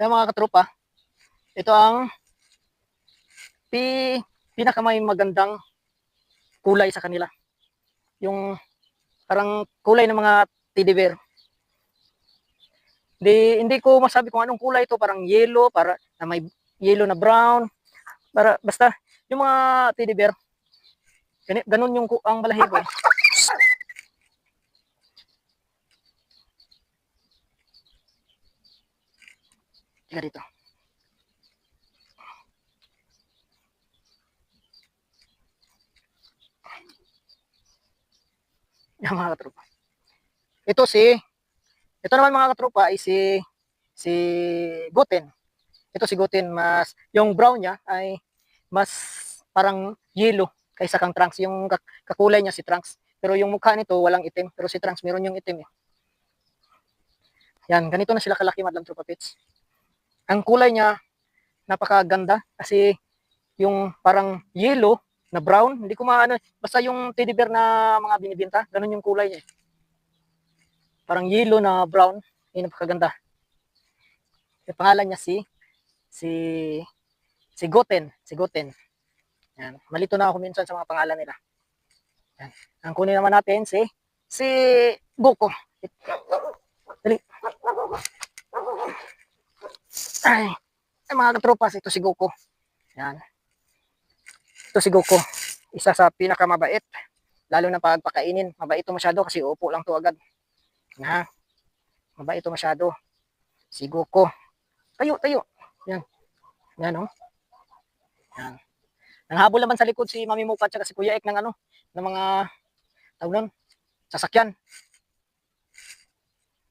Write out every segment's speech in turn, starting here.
Kaya mga katropa, ito ang pinakamay magandang kulay sa kanila. Yung parang kulay ng mga teddy bear. Hindi ko masabi kung anong kulay ito, parang yellow, para na may yellow na brown, para basta yung mga teddy bear. Ganun yung ang balahibo. Tiga dito. Yung mga katropa. Ito naman mga katropa ay si Goten. Ito si Goten, mas yung brown niya ay mas parang yellow kaysa kang Trunks. Yung kakulay niya si Trunks. Pero yung mukha nito walang itim, pero si Trunks meron yung itim eh. Yan, ganito na sila kalaki, Madlang Tropa Pets. Ang kulay niya napakaganda kasi yung parang yellow na brown, hindi ko maano, basta yung teddy bear na mga binibenta, ganun yung kulay niya. Parang yellow na brown, yun napakaganda. Yung pangalan niya si si Goten. Yan. Malito na ako minsan sa mga pangalan nila. Yan. Ang kunin naman natin si Goku. Dali. Ay, mga katropas, ito si Goku. Yan. Ito si Goku. Isa sa pinakamabait. Lalo na pag pakainin. Mabait ito masyado kasi upo lang to agad. Ha? Mabait ito masyado. Si Goku. Tayo. Yan. Yan, oh. Yan. Nanghabol naman sa likod si Mami Muka at si Kuya Ek ng ng mga tawag nun, sasakyan.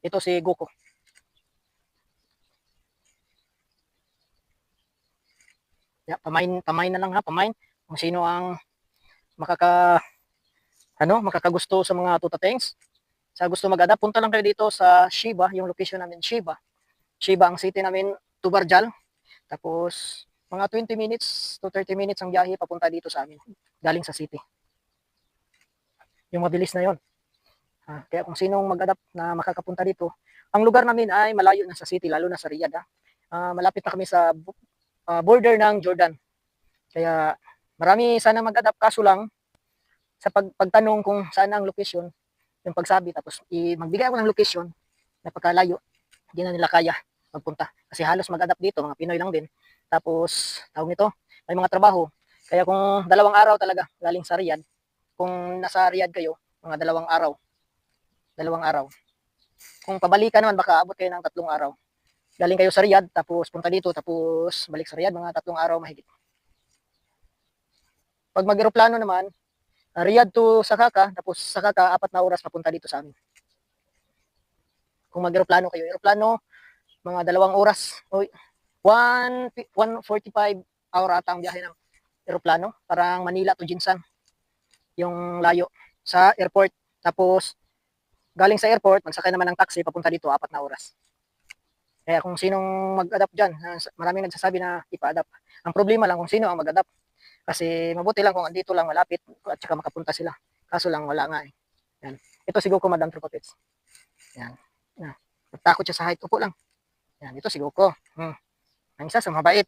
Ito si Goku. Ya, pamain na lang ha, pamain. Kung sino ang makakagusto sa mga tutatengs. Sa gusto mag-adapt, punta lang kayo dito sa Shiba, yung location namin Shiba. Shiba ang city namin, Tubarjal. Tapos mga 20 minutes to 30 minutes ang biyahe papunta dito sa amin, galing sa city. Yung mabilis na yon. Kaya kung sinong mag-adapt na makakapunta dito, ang lugar namin ay malayo na sa city, lalo na sa Riyadh. Malapit na kami sa border ng Jordan. Kaya marami sana mag-adapt, kaso lang sa pagtanong kung saan ang location, yung pagsabi, tapos magbigay ako ng location, napakalayo, hindi na nila kaya magpunta. Kasi halos mag-adapt dito, mga Pinoy lang din. Tapos, tawag nito, may mga trabaho. Kaya kung 2 araw talaga galing sa Riyadh, kung nasa Riyadh kayo, mga 2 araw. 2 araw. Kung pabalikan naman, baka abot kayo ng 3 araw. Galing kayo sa Riyadh, tapos punta dito, tapos balik sa Riyadh, mga 3 araw mahigit. Pag mag-aeroplano naman, Riyadh to Sakaka, tapos Sakaka, 4 na oras papunta dito sa amin. Kung mag-aeroplano kayo, aeroplano, mga 2 oras. 145 hour ata ang biyahe ng aeroplano. Parang Manila to Jinsan. Yung layo sa airport. Tapos, galing sa airport, magsakay naman ng taxi, papunta dito, 4 na oras. Kaya kung sinong mag-adapt dyan, maraming nagsasabi na ipa-adapt. Ang problema lang kung sino ang mag-adapt. Kasi mabuti lang kung andito lang malapit at saka makapunta sila. Kaso lang wala nga eh. Yan. Ito si Goku, Madam Tropa Pets. Yan. Takot siya sa height. Upo lang. Yan. Ito si Goku. Ang isa sa mabait.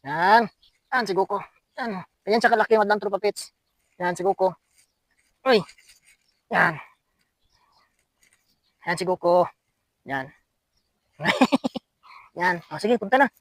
Yan. Yan si Goku. Yan. Ganyan siya kalaki, Madam Tropa Pets. Yan si Goku. Uy. Yan. Yan si Goku. Yan. Yan. Sige, punta na.